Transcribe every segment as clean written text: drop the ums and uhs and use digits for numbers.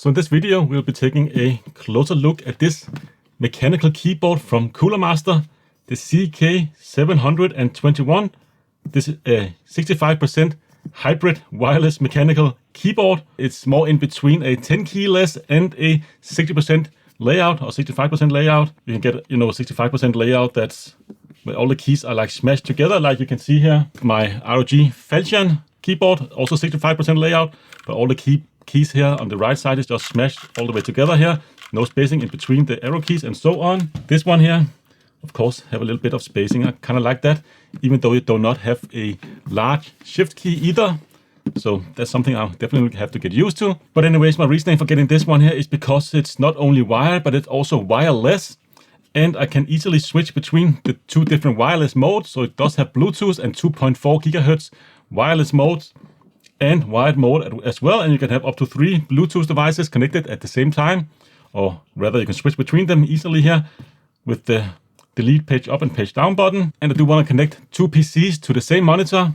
So in this video, we'll be taking a closer look at this mechanical keyboard from Cooler Master, the CK721. This is a 65% hybrid wireless mechanical keyboard. It's more in between a 10 keyless and a 60% layout or 65% layout. You can get, 65% layout that's where all the keys are like smashed together, like you can see here. My ROG Falchion keyboard, also 65% layout, but all the keys here on the right side is just smashed all the way together here. No spacing in between the arrow keys and so on. This one here, of course, have a little bit of spacing. I kind of like that, even though you do not have a large shift key either. So that's something I'll definitely have to get used to. But anyways, my reasoning for getting this one here is because it's not only wired, but it's also wireless. And I can easily switch between the two different wireless modes. So it does have Bluetooth and 2.4 gigahertz wireless modes and wired mode as well. And you can have up to 3 Bluetooth devices connected at the same time. Or rather, you can switch between them easily here with the delete page up and page down button. And I do want to connect 2 PCs to the same monitor,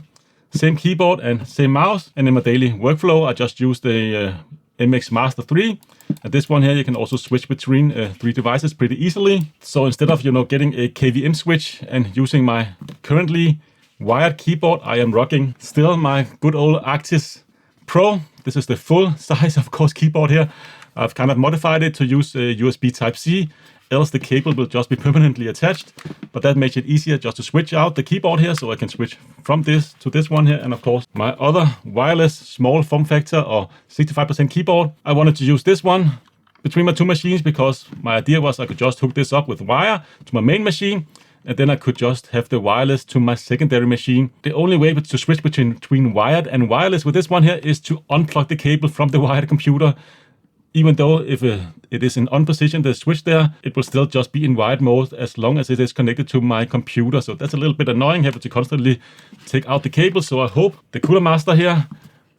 same keyboard and same mouse. And in my daily workflow, I just use the MX Master 3. And this one here, you can also switch between 3 devices pretty easily. So instead of, getting a KVM switch and using my currently wired keyboard, I am rocking still my good old Arctis Pro. This is the full size, of course, keyboard here. I've kind of modified it to use USB Type-C, else the cable will just be permanently attached. But that makes it easier just to switch out the keyboard here, so I can switch from this to this one here. And of course, my other wireless small form factor or 65% keyboard, I wanted to use this one between my 2 machines because my idea was I could just hook this up with wire to my main machine, and then I could just have the wireless to my secondary machine. The only way to switch between wired and wireless with this one here is to unplug the cable from the wired computer. Even though if it is in on position, the switch there, it will still just be in wired mode as long as it is connected to my computer. So that's a little bit annoying, having to constantly take out the cable. So I hope the Cooler Master here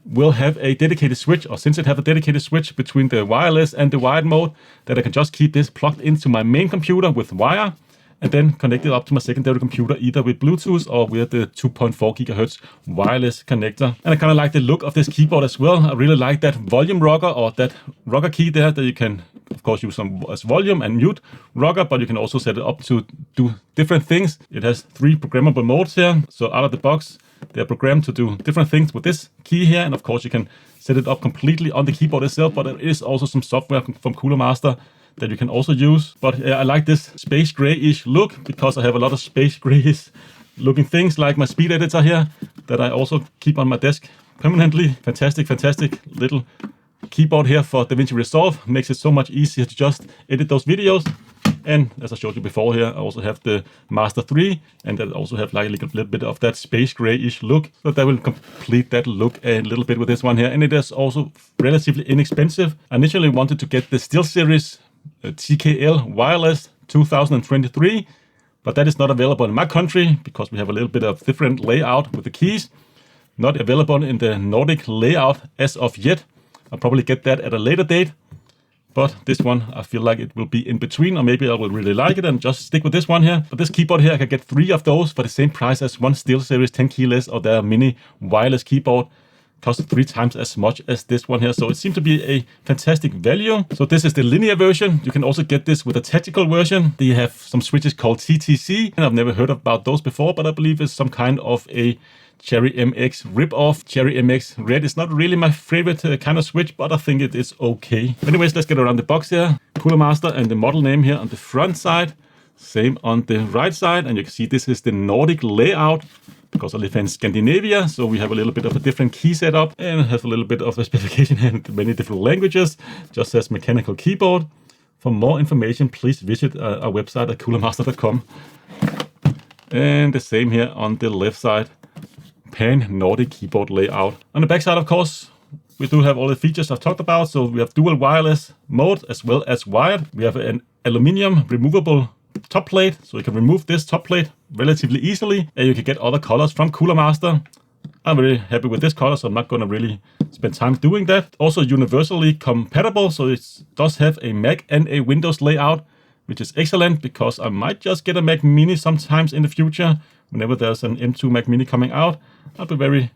will have a dedicated switch, or since it have a dedicated switch between the wireless and the wired mode, that I can just keep this plugged into my main computer with wire and then connect it up to my secondary computer either with Bluetooth or with the 2.4 gigahertz wireless connector. And I kind of like the look of this keyboard as well. I really like that volume rocker, or that rocker key there that you can, of course, use as volume and mute rocker, but you can also set it up to do different things. It has 3 programmable modes here. So out of the box, they're programmed to do different things with this key here. And of course, you can set it up completely on the keyboard itself, but there is also some software from Cooler Master that you can also use. But I like this space grayish look because I have a lot of space grayish looking things like my speed editor here that I also keep on my desk permanently. Fantastic little keyboard here for DaVinci Resolve. Makes it so much easier to just edit those videos. And as I showed you before here, I also have the Master 3, and that also have like a little bit of that space grayish look. So that will complete that look a little bit with this one here. And it is also relatively inexpensive. I initially wanted to get the SteelSeries TKL Wireless 2023, but that is not available in my country because we have a little bit of different layout with the keys. Not available in the Nordic layout as of yet. I'll probably get that at a later date. But this one, I feel like it will be in between, or maybe I will really like it and just stick with this one here. But this keyboard here, I can get 3 of those for the same price as one SteelSeries 10 keyless or their mini wireless keyboard. Costs 3 times as much as this one here. So it seems to be a fantastic value. So this is the linear version. You can also get this with a tactical version. They have some switches called TTC, and I've never heard about those before, but I believe it's some kind of a Cherry MX rip-off. Cherry MX Red is not really my favorite kind of switch, but I think it is okay. Anyways, let's get around the box here. Cooler Master and the model name here on the front side. Same on the right side. And you can see this is the Nordic layout because I live in Scandinavia. So we have a little bit of a different key setup and have a little bit of a specification in many different languages. Just says mechanical keyboard. For more information, please visit our website at coolermaster.com. And the same here on the left side. Pan-Nordic keyboard layout. On the back side, of course, we do have all the features I've talked about. So we have dual wireless mode as well as wired. We have an aluminum removable top plate, so you can remove this top plate relatively easily, and you can get other colors from Cooler Master. I'm very happy with this color, so I'm not going to really spend time doing that. Also universally compatible, so it does have a Mac and a Windows layout, which is excellent because I might just get a Mac Mini sometimes in the future. Whenever there's an M2 Mac Mini coming out, I'll be very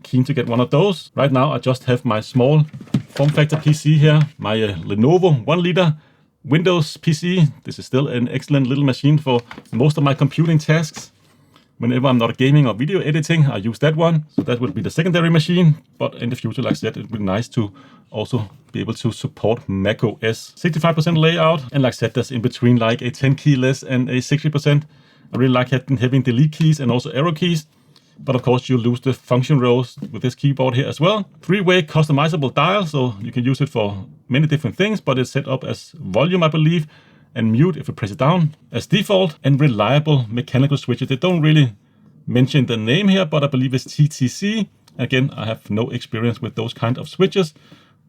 keen to get one of those. Right now, I just have my small form factor PC here, my Lenovo 1 liter Windows PC. This is still an excellent little machine for most of my computing tasks. Whenever I'm not gaming or video editing, I use that one. So that would be the secondary machine. But in the future, like I said, it would be nice to also be able to support Mac OS. 65% layout. And like I said, that's in between like a 10 keyless and a 60%. I really like having delete keys and also arrow keys. But of course, you lose the function rows with this keyboard here as well. 3-way customizable dial, so you can use it for many different things, but it's set up as volume, I believe, and mute if you press it down as default, and reliable mechanical switches. They don't really mention the name here, but I believe it's TTC. Again, I have no experience with those kind of switches,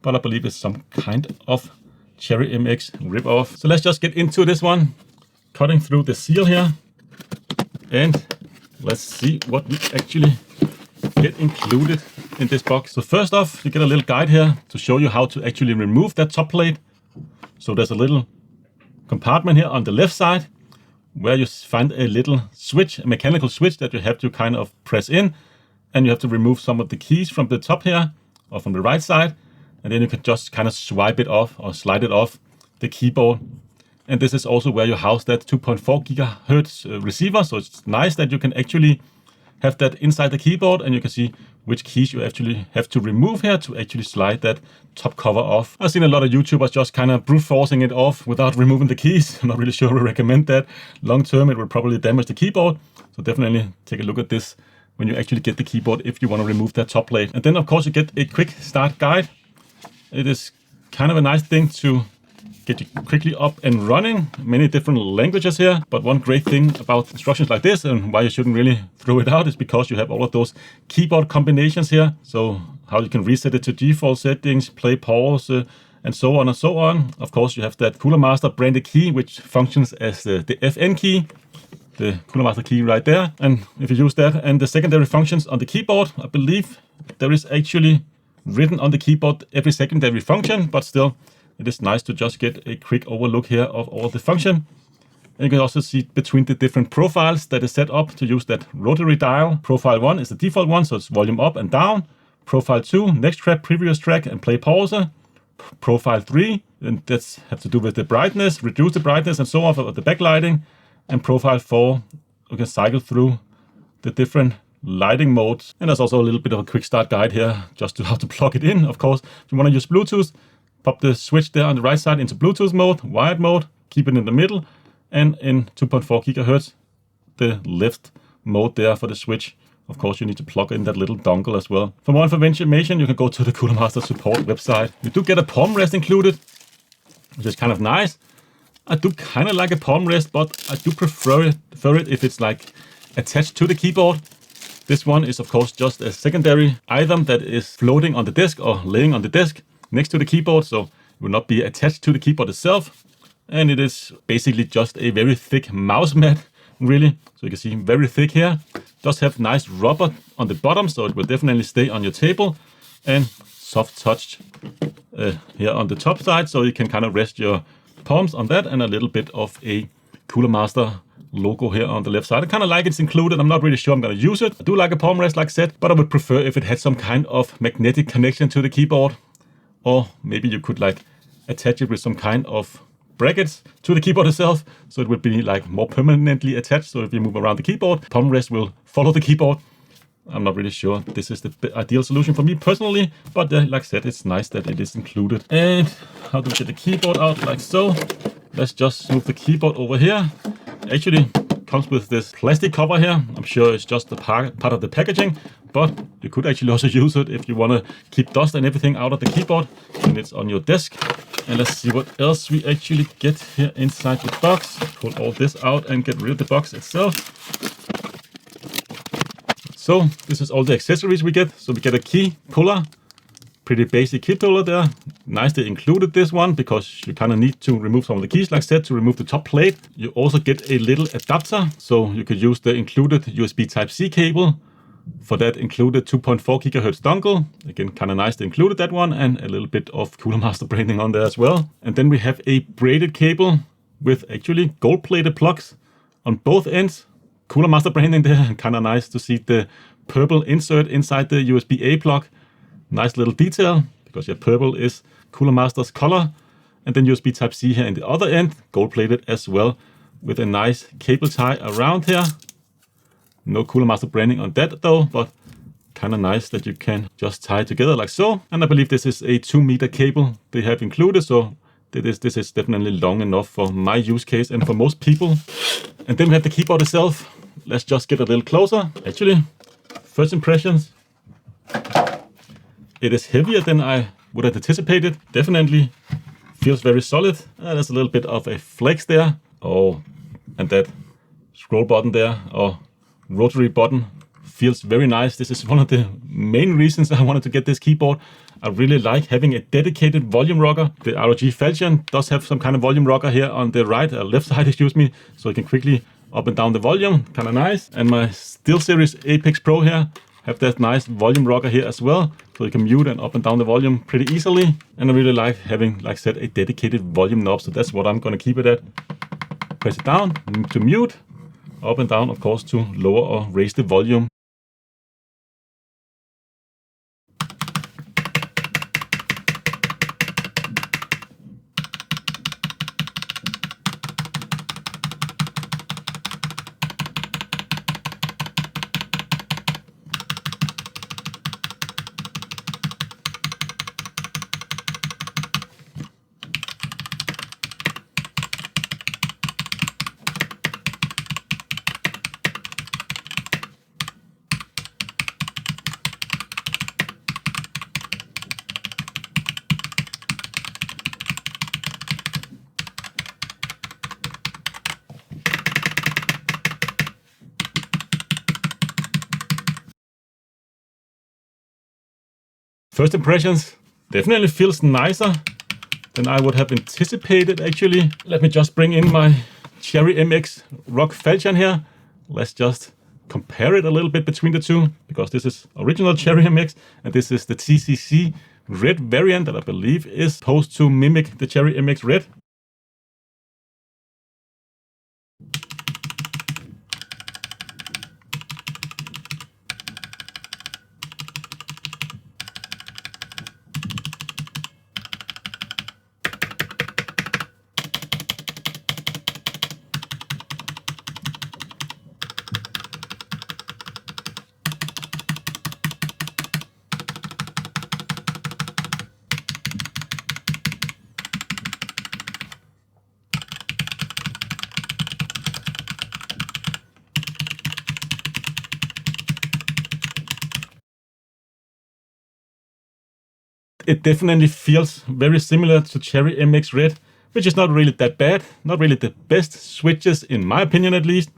but I believe it's some kind of Cherry MX ripoff. So let's just get into this one, cutting through the seal here, and let's see what we actually get included in this box. So first off, you get a little guide here to show you how to actually remove that top plate. So there's a little compartment here on the left side where you find a little switch, a mechanical switch that you have to kind of press in, and you have to remove some of the keys from the top here or from the right side, and then you can just kind of swipe it off or slide it off the keyboard. And this is also where you house that 2.4 gigahertz receiver. So it's nice that you can actually have that inside the keyboard, and you can see which keys you actually have to remove here to actually slide that top cover off. I've seen a lot of YouTubers just kind of brute forcing it off without removing the keys. I'm not really sure I recommend that. Long term, it will probably damage the keyboard. So definitely take a look at this when you actually get the keyboard if you want to remove that top plate. And then of course you get a quick start guide. It is kind of a nice thing to get you quickly up and running. Many different languages here, but one great thing about instructions like this and why you shouldn't really throw it out is because you have all of those keyboard combinations here. So how you can reset it to default settings, play, pause, and so on and so on. Of course, you have that Cooler Master branded key, which functions as the FN key, the Cooler Master key right there. And if you use that and the secondary functions on the keyboard, I believe there is actually written on the keyboard every secondary function, but still, it is nice to just get a quick overlook here of all the function. And you can also see between the different profiles that is set up to use that rotary dial. Profile 1 is the default one, so it's volume up and down. Profile 2, next track, previous track, and play pause. Profile 3, and that's have to do with the brightness, reduce the brightness, and so on for the backlighting. And profile 4, you can cycle through the different lighting modes. And there's also a little bit of a quick start guide here, just to how to plug it in. Of course, if you want to use Bluetooth, pop the switch there on the right side into Bluetooth mode, wired mode, keep it in the middle, and in 2.4 gigahertz, the left mode there for the switch. Of course, you need to plug in that little dongle as well. For more information, you can go to the Cooler Master support website. You do get a palm rest included, which is kind of nice. I do kind of like a palm rest, but I do prefer it if it's like attached to the keyboard. This one is, of course, just a secondary item that is floating on the desk or laying on the desk next to the keyboard, so it will not be attached to the keyboard itself. And it is basically just a very thick mouse mat, really. So you can see very thick here. Does have nice rubber on the bottom, so it will definitely stay on your table. And soft touch here on the top side, so you can kind of rest your palms on that, and a little bit of a Cooler Master logo here on the left side. I kind of like it's included. I'm not really sure I'm going to use it. I do like a palm rest, like I said, but I would prefer if it had some kind of magnetic connection to the keyboard. Or maybe you could like attach it with some kind of brackets to the keyboard itself, so it would be like more permanently attached. So if you move around the keyboard, palm rest will follow the keyboard. I'm not really sure this is the ideal solution for me personally, but like I said, it's nice that it is included. And how do we get the keyboard out? Like so. Let's just move the keyboard over here. Actually comes with this plastic cover here. I'm sure it's just a part of the packaging, but you could actually also use it if you want to keep dust and everything out of the keyboard when it's on your desk. And let's see what else we actually get here inside the box. Pull all this out and get rid of the box itself. So this is all the accessories we get. So we get a key puller, pretty basic key puller there. Nice they included this one because you kind of need to remove some of the keys, like I said, to remove the top plate. You also get a little adapter, so you could use the included USB Type-C cable for that included 2.4 gigahertz dongle. Again, kind of nice they included that one, and a little bit of Cooler Master branding on there as well. And then we have a braided cable with actually gold-plated plugs on both ends. Cooler Master branding there, kind of nice to see the purple insert inside the USB-A plug. Nice little detail, because your purple is Cooler Master's color. And then USB Type-C here in the other end, gold-plated as well, with a nice cable tie around here. No Cooler Master branding on that though, but kind of nice that you can just tie it together like so. And I believe this is a 2-meter cable they have included, so this is definitely long enough for my use case and for most people. And then we have the keyboard itself. Let's just get a little closer. Actually, first impressions, it is heavier than I would have anticipated. Definitely feels very solid. There's a little bit of a flex there. Oh, and that scroll button there, or rotary button, feels very nice. This is one of the main reasons I wanted to get this keyboard. I really like having a dedicated volume rocker. The ROG Falchion does have some kind of volume rocker here on the left side, excuse me, so you can quickly up and down the volume, kind of nice. And my SteelSeries Apex Pro here have that nice volume rocker here as well, so you can mute and up and down the volume pretty easily. And I really like having, like I said, a dedicated volume knob, so that's what I'm gonna keep it at. Press it down to mute, up and down, of course, to lower or raise the volume. First impressions, definitely feels nicer than I would have anticipated actually. Let me just bring in my Cherry MX ROG Falchion here. Let's just compare it a little bit between the two, because this is original Cherry MX and this is the TCC Red variant that I believe is supposed to mimic the Cherry MX Red. It definitely feels very similar to Cherry MX Red, which is not really that bad. Not really the best switches, in my opinion at least.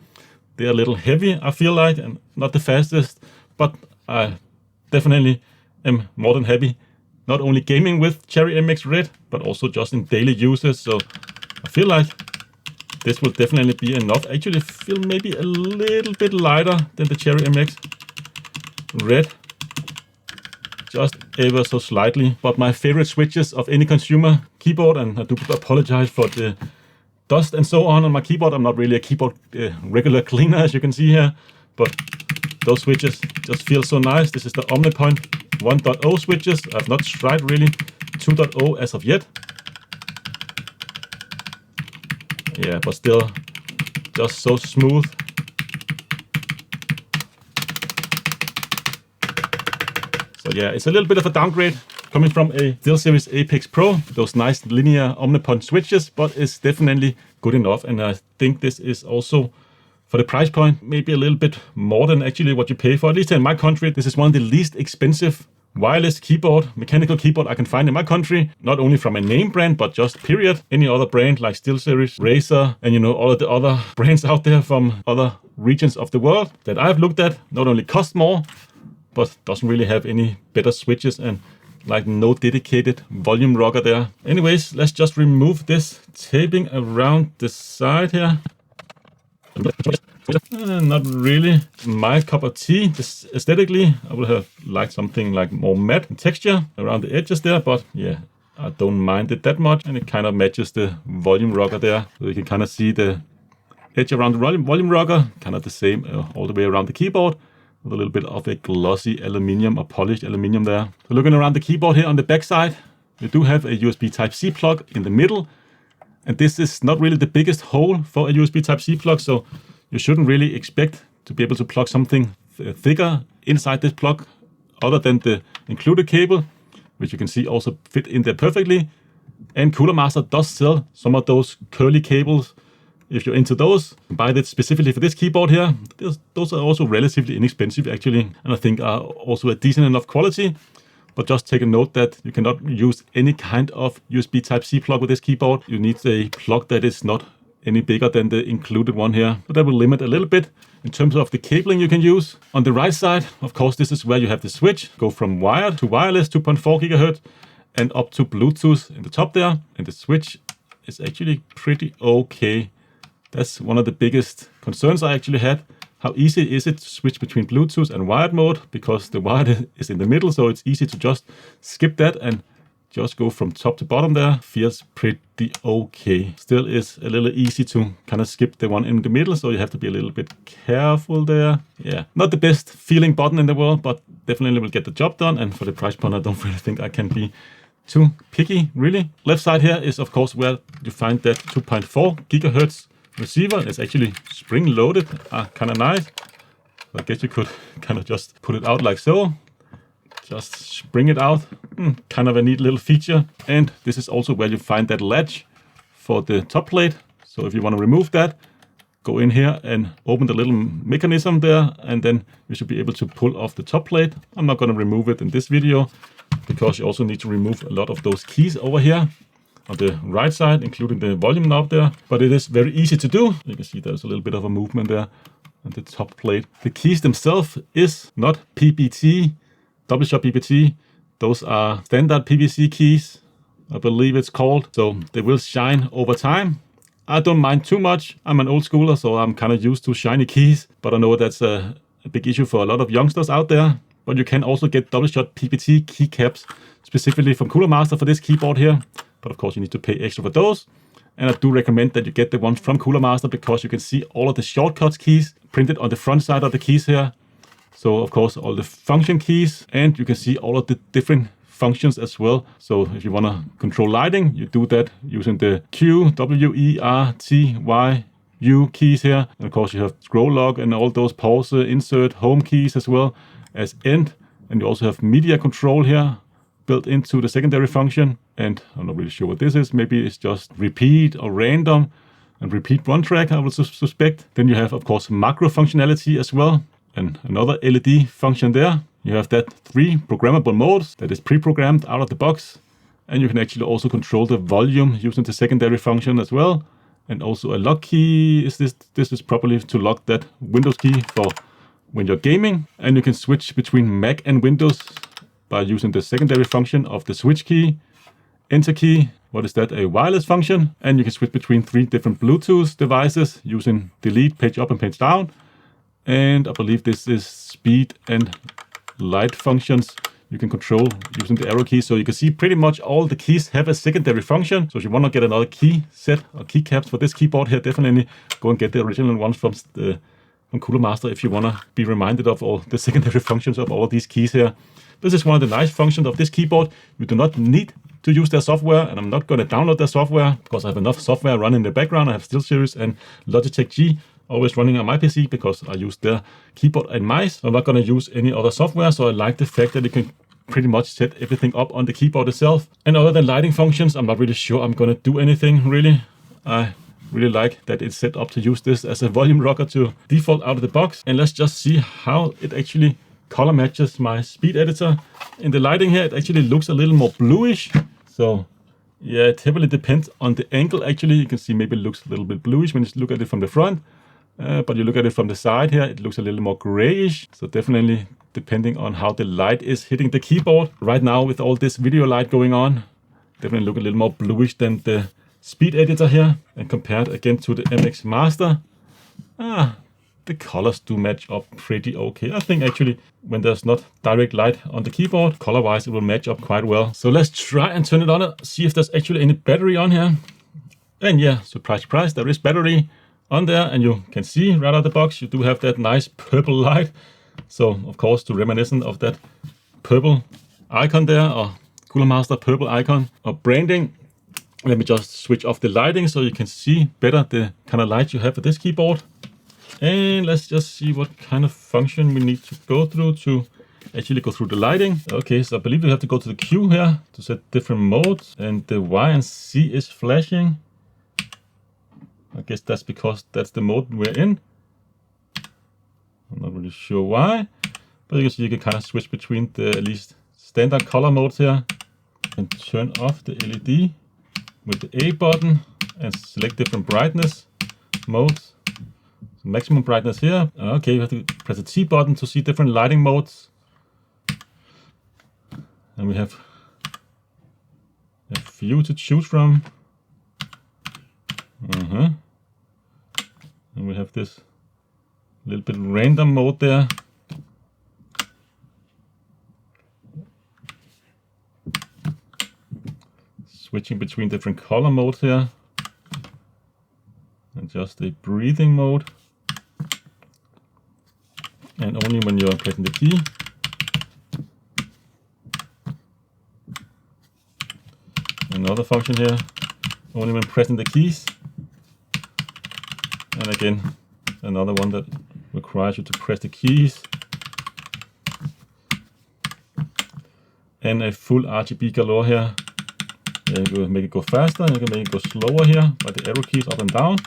They're a little heavy, I feel like, and not the fastest, but I definitely am more than happy. Not only gaming with Cherry MX Red, but also just in daily uses. So I feel like this will definitely be enough. Actually feel maybe a little bit lighter than the Cherry MX Red. Just ever so slightly, but my favorite switches of any consumer keyboard, and I do apologize for the dust and so on my keyboard. I'm not really a keyboard regular cleaner, as you can see here, but those switches just feel so nice. This is the OmniPoint 1.0 switches. I've not tried really 2.0 as of yet. Yeah, but still just so smooth. So yeah, it's a little bit of a downgrade coming from a SteelSeries Apex Pro, those nice linear OmniPoint switches, but it's definitely good enough. And I think this is also, for the price point, maybe a little bit more than actually what you pay for. At least in my country, this is one of the least expensive wireless keyboard, mechanical keyboard I can find in my country. Not only from a name brand, but just period. Any other brand like SteelSeries, Razer, and you know, all of the other brands out there from other regions of the world that I've looked at, not only cost more, but doesn't really have any better switches and like no dedicated volume rocker there. Anyways, let's just remove this taping around the side here. Not really my cup of tea. Just aesthetically, I would have liked something like more matte texture around the edges there, but yeah, I don't mind it that much, and it kind of matches the volume rocker there. So you can kind of see the edge around the volume rocker, kind of the same all the way around the keyboard. with a little bit of a glossy aluminum or polished aluminum there. So looking around the keyboard here on the back side, you do have a USB Type-C plug in the middle. And this is not really the biggest hole for a USB Type-C plug, so you shouldn't really expect to be able to plug something thicker inside this plug other than the included cable, which you can see also fit in there perfectly. And Cooler Master does sell some of those curly cables. If you're into those, buy that specifically for this keyboard here. Those are also relatively inexpensive actually, and I think are also a decent enough quality. But just take a note that you cannot use any kind of USB Type-C plug with this keyboard. You need a plug that is not any bigger than the included one here. So that will limit a little bit in terms of the cabling you can use. On the right side, of course, this is where you have the switch. Go from wired to wireless, 2.4 gigahertz, and up to Bluetooth in the top there. And the switch is actually pretty okay. That's one of the biggest concerns I actually had. How easy is it to switch between Bluetooth and wired mode? Because the wired is in the middle, so it's easy to just skip that and just go from top to bottom there. Feels pretty okay. Still is a little easy to kind of skip the one in the middle, so you have to be a little bit careful there. Yeah, not the best feeling button in the world, but definitely will get the job done. And for the price point, I don't really think I can be too picky, really. Left side here is, of course, where you find that 2.4 gigahertz receiver. It's actually spring-loaded, kind of nice. I guess you could kind of just put it out like so. Just spring it out. Kind of a neat little feature. And this is also where you find that latch for the top plate. So if you want to remove that, go in here and open the little mechanism there, and then you should be able to pull off the top plate. I'm not going to remove it in this video because you also need to remove a lot of those keys over here on the right side, including the volume knob there. But it is very easy to do. You can see there's a little bit of a movement there on the top plate. The keys themselves is not PBT, double shot PBT. Those are standard PVC keys, I believe it's called. So they will shine over time. I don't mind too much. I'm an old schooler, so I'm kind of used to shiny keys. But I know that's a big issue for a lot of youngsters out there. But you can also get double shot PBT keycaps specifically from Cooler Master for this keyboard here. But of course you need to pay extra for those. And I do recommend that you get the ones from Cooler Master because you can see all of the shortcuts keys printed on the front side of the keys here. So of course all the function keys, and you can see all of the different functions as well. So if you want to control lighting, you do that using the Q, W, E, R, T, Y, U keys here. And of course you have scroll lock and all those pause, insert, home keys as well as end. And you also have media control here built into the secondary function. And I'm not really sure what this is. Maybe it's just repeat or random and repeat one track, I would suspect. Then you have, of course, macro functionality as well. And another LED function there. You have that 3 programmable modes that is pre-programmed out of the box. And you can actually also control the volume using the secondary function as well. And also a lock key. This is probably to lock that Windows key for when you're gaming. And you can switch between Mac and Windows by using the secondary function of the switch key, enter key. What is that? A wireless function. And you can switch between 3 different Bluetooth devices using delete, page up and page down. And I believe this is speed and light functions you can control using the arrow keys. So you can see pretty much all the keys have a secondary function. So if you want to get another key set or keycaps for this keyboard here, definitely go and get the original ones from Cooler Master if you want to be reminded of all the secondary functions of all of these keys here. This is one of the nice functions of this keyboard. You do not need to use their software, and I'm not going to download their software because I have enough software running in the background. I have SteelSeries and Logitech G always running on my PC because I use their keyboard and mice. I'm not going to use any other software, so I like the fact that you can pretty much set everything up on the keyboard itself. And other than lighting functions, I'm not really sure I'm going to do anything really. I really like that it's set up to use this as a volume rocker to default out of the box. And let's just see how it actually color matches my speed editor. In the lighting here, it actually looks a little more bluish. So yeah, it heavily depends on the angle. Actually, you can see maybe it looks a little bit bluish when you look at it from the front. But you look at it from the side here, it looks a little more grayish. So definitely depending on how the light is hitting the keyboard. Right now with all this video light going on, definitely look a little more bluish than the speed editor here. And compared again to the MX Master, the colors do match up pretty okay. I think actually when there's not direct light on the keyboard, color-wise it will match up quite well. So let's try and turn it on, see if there's actually any battery on here. And yeah, surprise, surprise, there is battery on there, and you can see right out of the box you do have that nice purple light. So of course, to reminiscent of that purple icon there, or Cooler Master purple icon, or branding, let me just switch off the lighting so you can see better the kind of light you have for this keyboard. And let's just see what kind of function we need to go through to actually go through the lighting. Okay, so I believe we have to go to the Q here to set different modes, and the Y and C is flashing. I guess that's because that's the mode we're in. I'm not really sure why, but you can see you can kind of switch between the at least standard color modes here, and turn off the LED with the A button and select different brightness modes. So maximum brightness here. Okay, you have to press the T button to see different lighting modes. And we have a few to choose from. And we have this little bit random mode there. Switching between different color modes here. And just a breathing mode. And only when you're pressing the key. Another function here, only when pressing the keys. And again, another one that requires you to press the keys. And a full RGB galore here. You can make it go faster, and you can make it go slower here by the arrow keys up and down.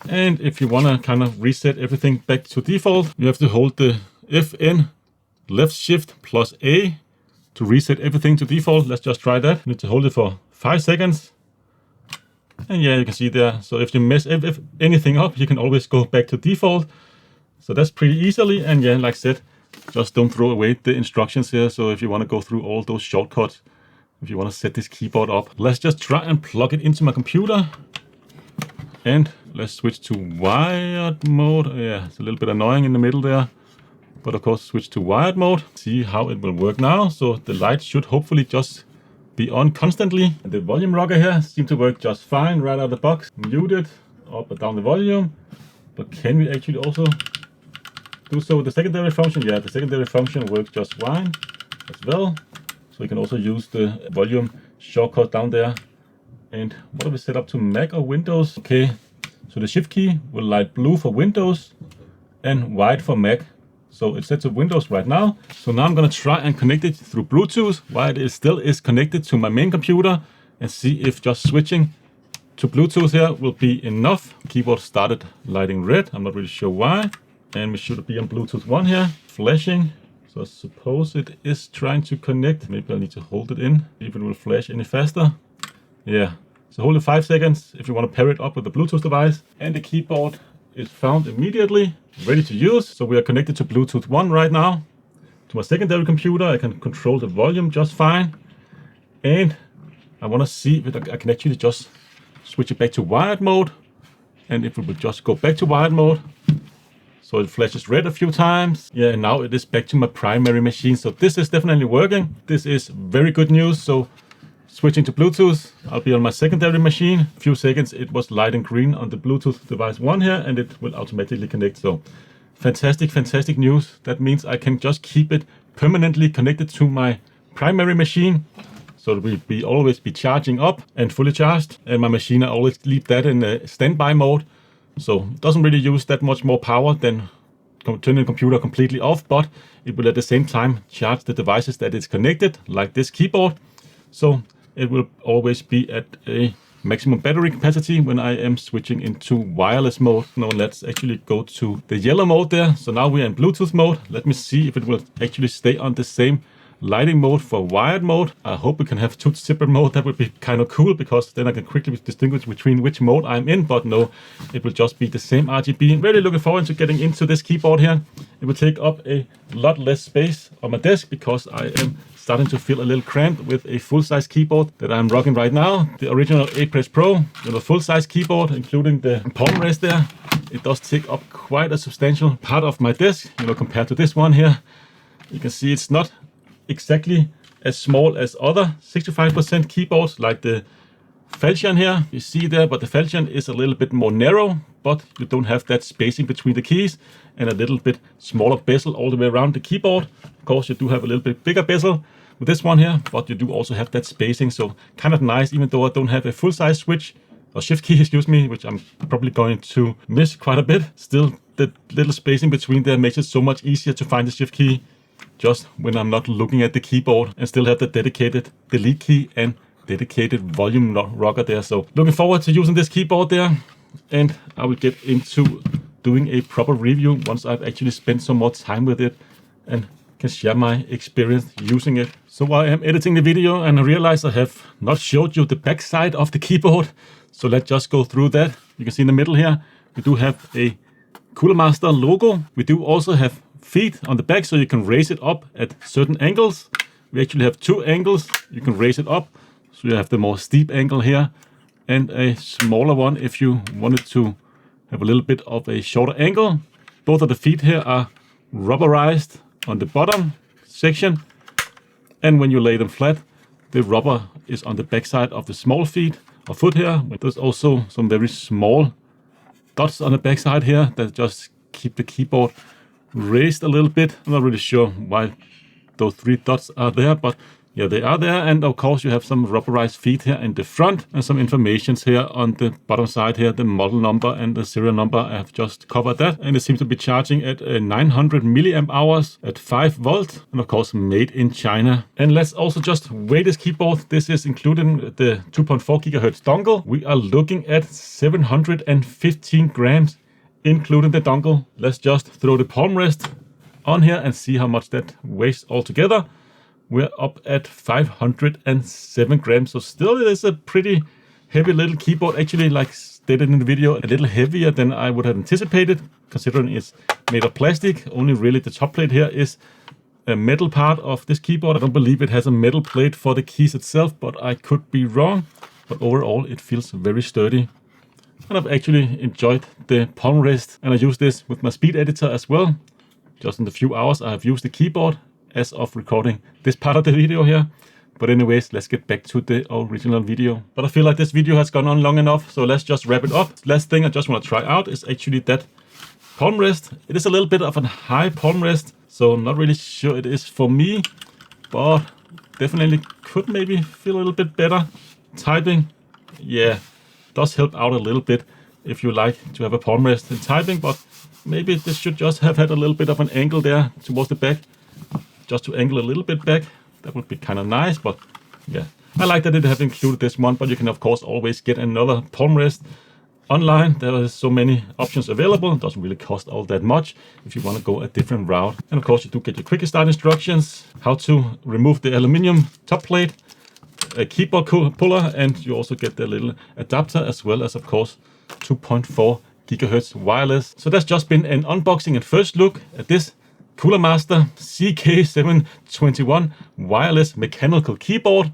And if you want to kind of reset everything back to default, you have to hold the FN left shift plus A to reset everything to default. Let's just try that. You need to hold it for 5 seconds. And yeah, you can see there. So if you mess if anything up, you can always go back to default. So that's pretty easily. And yeah, like I said, just don't throw away the instructions here. So if you want to go through all those shortcuts, if you want to set this keyboard up, let's just try and plug it into my computer. And let's switch to wired mode. Yeah, it's a little bit annoying in the middle there. But of course, switch to wired mode. See how it will work now. So the light should hopefully just be on constantly. And the volume rocker here seems to work just fine right out of the box. Muted, up and down the volume. But can we actually also do so with the secondary function? Yeah, the secondary function works just fine as well. So you can also use the volume shortcut down there. And what do we set up to Mac or Windows? Okay, so the shift key will light blue for Windows and white for Mac. So it's set to Windows right now. So now I'm gonna try and connect it through Bluetooth while it still is connected to my main computer, and see if just switching to Bluetooth here will be enough. Keyboard started lighting red. I'm not really sure why. And we should be on Bluetooth 1 here, flashing. So I suppose it is trying to connect. Maybe I'll need to hold it in, see if it will flash any faster. Yeah, so hold it 5 seconds if you want to pair it up with the Bluetooth device. And the keyboard is found immediately, ready to use. So we are connected to Bluetooth 1 right now. To my secondary computer, I can control the volume just fine. And I want to see if I can actually just switch it back to wired mode. And if we would just go back to wired mode, so it flashes red a few times. Yeah, and now it is back to my primary machine. So this is definitely working. This is very good news. So switching to Bluetooth, I'll be on my secondary machine. A few seconds, it was lighting green on the Bluetooth device 1 here, and it will automatically connect. So fantastic, fantastic news. That means I can just keep it permanently connected to my primary machine. So it will always be charging up and fully charged. And my machine, I always leave that in a standby mode. So it doesn't really use that much more power than turning the computer completely off, but it will at the same time charge the devices that it's connected, like this keyboard. So it will always be at a maximum battery capacity when I am switching into wireless mode. Now let's actually go to the yellow mode there. So now we're in Bluetooth mode. Let me see if it will actually stay on the same lighting mode for wired mode. I hope we can have 2 separate modes. That would be kind of cool, because then I can quickly distinguish between which mode I'm in. But no, it will just be the same RGB. Really looking forward to getting into this keyboard here. It will take up a lot less space on my desk, because I am starting to feel a little cramped with a full-size keyboard that I'm rocking right now. The original 8 Press Pro with a full-size keyboard, including the palm rest there. It does take up quite a substantial part of my desk, compared to this one here. You can see it's not exactly as small as other 65% keyboards like the Falchion here. You see there, but the Falchion is a little bit more narrow but you don't have that spacing between the keys, and a little bit smaller bezel all the way around the keyboard. Of course, you do have a little bit bigger bezel with this one here, but you do also have that spacing, so kind of nice, even though I don't have a full-size switch, or shift key, excuse me, which I'm probably going to miss quite a bit. Still, the little spacing between there makes it so much easier to find the shift key just when I'm not looking at the keyboard, and still have the dedicated delete key and dedicated volume rocker there. So looking forward to using this keyboard there, and I will get into doing a proper review once I've actually spent some more time with it and can share my experience using it. So I am editing the video and I realize I have not showed you the back side of the keyboard. So let's just go through that. You can see in the middle here, we do have a Cooler Master logo. We do also have feet on the back, so you can raise it up at certain angles. We actually have two angles. You can raise it up, so you have the more steep angle here, and a smaller one if you wanted to have a little bit of a shorter angle. Both of the feet here are rubberized on the bottom section, and when you lay them flat, the rubber is on the back side of the small feet or foot here. There's also some very small dots on the back side here that just keep the keyboard raised a little bit. I'm not really sure why those 3 dots are there, but yeah, they are there. And of course you have some rubberized feet here in the front and some informations here on the bottom side here, the model number and the serial number. I have just covered that, and it seems to be charging at 900 milliamp hours at 5 volts, and of course made in China. And let's also just weigh this keyboard. This is including the 2.4 gigahertz dongle. We are looking at 715 grams including the dongle. Let's just throw the palm rest on here and see how much that weighs altogether. We're up at 507 grams, so still it is a pretty heavy little keyboard. Actually, like stated in the video, a little heavier than I would have anticipated, considering it's made of plastic. Only really the top plate here is a metal part of this keyboard. I don't believe it has a metal plate for the keys itself, but I could be wrong. But overall, it feels very sturdy. And I've actually enjoyed the palm rest, and I use this with my speed editor as well. Just in the few hours I have used the keyboard as of recording this part of the video here. But anyways, let's get back to the original video. But I feel like this video has gone on long enough, so let's just wrap it up. Last thing I just want to try out is actually that palm rest. It is a little bit of a high palm rest, so I'm not really sure it is for me, but definitely could maybe feel a little bit better typing. Yeah, does help out a little bit if you like to have a palm rest in typing, but maybe this should just have had a little bit of an angle there towards the back, just to angle a little bit back. That would be kind of nice, but yeah, I like that it have included this one, but you can of course always get another palm rest online. There are so many options available. It doesn't really cost all that much if you want to go a different route. And of course you do get your quick start instructions, how to remove the aluminum top plate, a keyboard puller, and you also get the little adapter, as well as of course 2.4 gigahertz wireless. So that's just been an unboxing and first look at this Cooler Master CK721 wireless mechanical keyboard.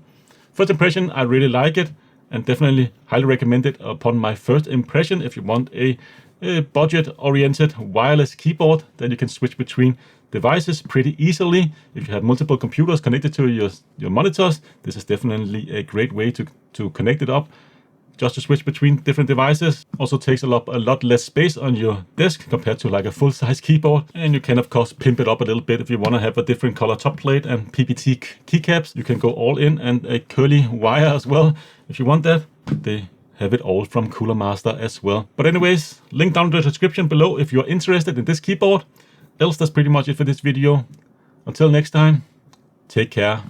First impression, I really like it, and definitely highly recommend it upon my first impression. If you want a budget-oriented wireless keyboard, then you can switch between devices pretty easily. If you have multiple computers connected to your monitors, this is definitely a great way to connect it up. Just to switch between different devices. Also takes a lot less space on your desk compared to like a full-size keyboard. And you can of course pimp it up a little bit if you want to have a different color top plate and PPT keycaps. You can go all in, and a curly wire as well if you want that. They have it all from Cooler Master as well. But anyways, link down in the description below if you're interested in this keyboard. Else, that's pretty much it for this video. Until next time, take care.